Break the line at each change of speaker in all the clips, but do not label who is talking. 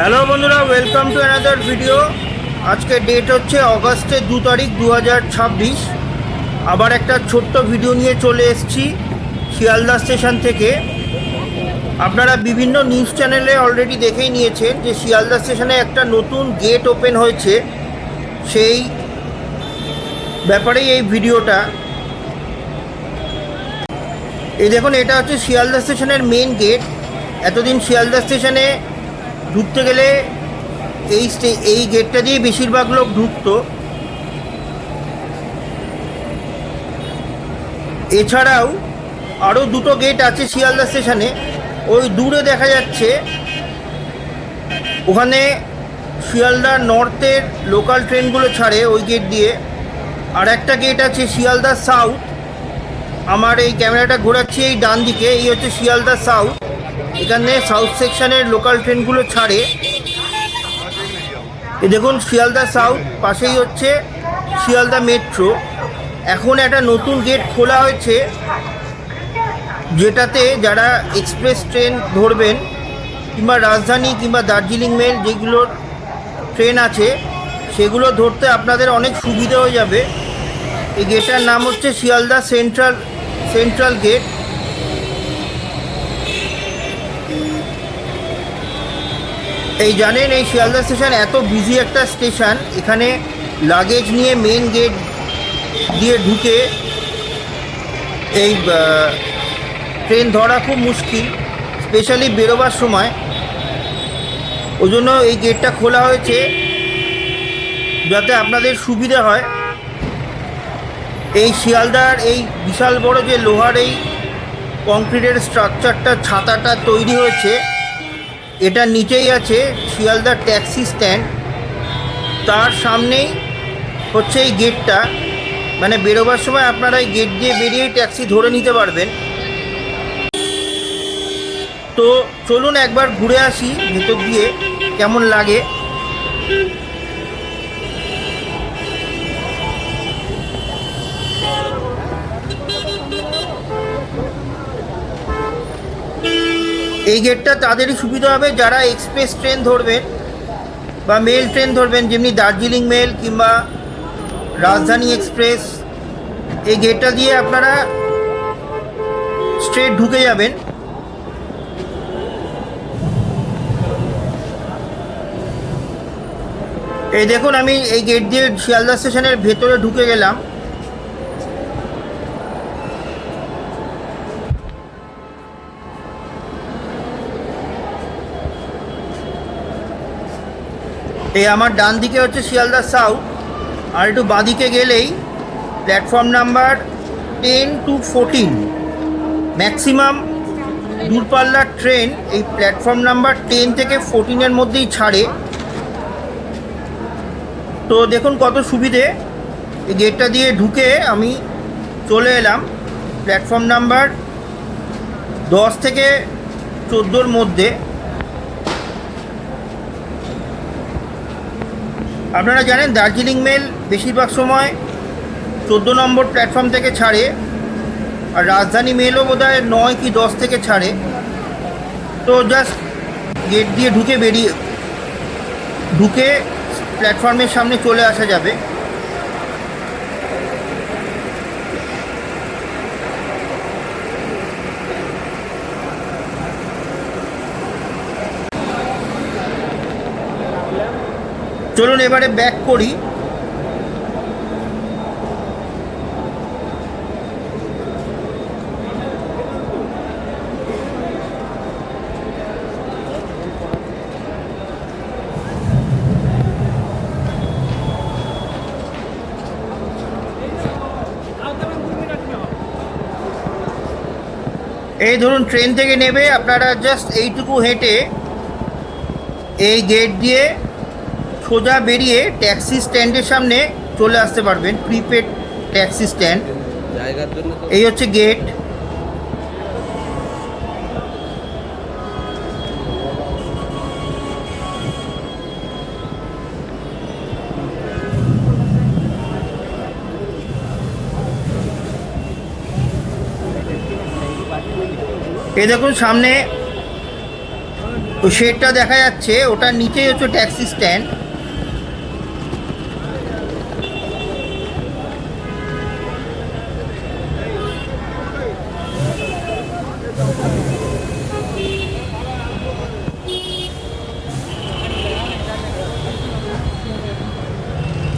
Hello বন্ধুরা, welcome to another video. আজকে date হচ্ছে অগাস্টের 2 তারিখ 2026। আবার একটা ছোট্ট ভিডিও নিয়ে চলে এসেছি শিয়ালদা স্টেশন থেকে। আপনারা বিভিন্ন নিউজ চ্যানেলে অলরেডি দেখেই নিয়েছেন যে শিয়ালদা স্টেশনে একটা নতুন গেট ওপেন হয়েছে। সেই ব্যাপারেই এই ভিডিওটা। এই দেখুন, এটা হচ্ছে শিয়ালদা স্টেশনের মেন গেট। এতদিন শিয়ালদা স্টেশনে ঢুকতে গেলে এই গেটটা দিয়ে বেশিরভাগ লোক ঢুকতো। এছাড়াও আরও দুটো গেট আছে শিয়ালদা স্টেশনে। ওই দূরে দেখা যাচ্ছে, ওখানে শিয়ালদা নর্থের লোকাল ট্রেনগুলো ছাড়ে ওই গেট দিয়ে। আর একটা গেট আছে শিয়ালদা সাউথ। আমার এই ক্যামেরাটা ঘোরাচ্ছি এই ডান দিকে, এই হচ্ছে শিয়ালদা সাউথ। এখানে সাউথ সেকশনের লোকাল ট্রেনগুলো ছাড়ে। এই দেখুন শিয়ালদা সাউথ, পাশেই হচ্ছে শিয়ালদা মেট্রো। এখন একটা নতুন গেট খোলা হয়েছে, যেটাতে যারা এক্সপ্রেস ট্রেন ধরবেন কিংবা রাজধানী কিংবা দার্জিলিং মেল যেগুলোর ট্রেন আছে সেগুলো ধরতে আপনাদের অনেক সুবিধা হয়ে যাবে। এই গেটটার নাম হচ্ছে শিয়ালদা সেন্ট্রাল গেট। এই জানেন, এই শিয়ালদা স্টেশন এত বিজি একটা স্টেশন, এখানে লাগেজ নিয়ে মেন গেট দিয়ে ঢুকে এই ট্রেন ধরা খুব মুশকিল, স্পেশালি বেরোবার সময়। ওই জন্য এই গেটটা খোলা হয়েছে যাতে আপনাদের সুবিধা হয়। এই শিয়ালদার এই বিশাল বড় যে লোহার এই কংক্রিটের স্ট্রাকচারটা, ছাতাটা তৈরি হয়েছে, এটার নিচেই আছে শিয়ালদার ট্যাক্সি স্ট্যান্ড। তার সামনেই হচ্ছে এই গেটটা, মানে বেরোবার সময় আপনারা এই গেট দিয়ে বেরিয়েই ট্যাক্সি ধরে নিতে পারবেন। তো চলুন একবার ঘুরে আসি ভেতর দিয়ে, কেমন লাগে। এই গেটটা তাদেরই সুবিধা হবে যারা এক্সপ্রেস ট্রেন ধরবেন বা মেল ট্রেন ধরবেন, যেমনি দার্জিলিং মেল কিংবা রাজধানী এক্সপ্রেস। এই গেটটা দিয়ে আপনারা স্ট্রেট ঢুকে যাবেন। এই দেখুন, আমি এই গেট দিয়ে শিয়ালদা স্টেশনের ভেতরে ঢুকে গেলাম। এই আমার ডান দিকে হচ্ছে শিয়ালদা সাউথ, আর একটু বাঁদিকে গেলেই প্ল্যাটফর্ম নাম্বার 10 to 14 ম্যাক্সিমাম দূরপাল্লার ট্রেন এই প্ল্যাটফর্ম নাম্বার 10 থেকে 14-এর মধ্যেই ছাড়ে। তো দেখুন কত সুবিধে। এই গেটটা দিয়ে ঢুকে আমি চলে এলাম প্ল্যাটফর্ম নাম্বার 10 থেকে 14-র মধ্যে। আপনারা জানেন দার্জিলিং মেল বেশিরভাগ সময় 14 নম্বর প্ল্যাটফর্ম থেকে ছাড়ে, আর রাজধানী মেলও বোধহয় 9 কি 10 থেকে ছাড়ে। তো জাস্ট গেট দিয়ে ঢুকে প্ল্যাটফর্মের সামনে চলে আসা যাবে। চলুন এবারে ব্যাক করি। এই ধরুন, ট্রেন থেকে নেবে আপনারা জাস্ট এইটুকু হেঁটে এই গেট দিয়ে সোজা বেরিয়ে ট্যাক্সি স্ট্যান্ডের সামনে চলে আসতে পারবেন। প্রিপেড ট্যাক্সি স্ট্যান্ড, এই হচ্ছে গেট। এই দেখুন সামনে তো শেডটা দেখা যাচ্ছে, ওটার নিচেই হচ্ছে ট্যাক্সি স্ট্যান্ড।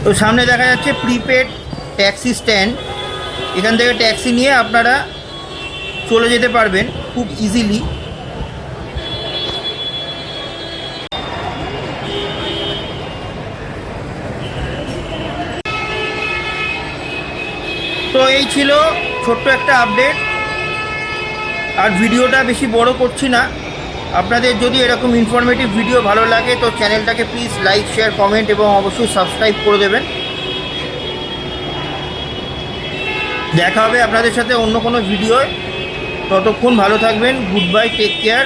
তো সামনে দেখা যাচ্ছে প্রিপেড ট্যাক্সি স্ট্যান্ড। এখান থেকে ট্যাক্সি নিয়ে আপনারা চলে যেতে পারবেন খুব ইজিলি। তো এই ছিল ছোট্ট একটা আপডেট, আর ভিডিওটা বেশি বড় করছি না। আপনাদের যদি এরকম ইনফরমেটিভ ভিডিও ভালো লাগে তো চ্যানেলটাকে প্লিজ লাইক, শেয়ার, কমেন্ট এবং অবশ্যই সাবস্ক্রাইব করে দেবেন। দেখা হবে আপনাদের সাথে অন্য কোনো ভিডিওয়। ততক্ষণ ভালো থাকবেন। Good bye, take care.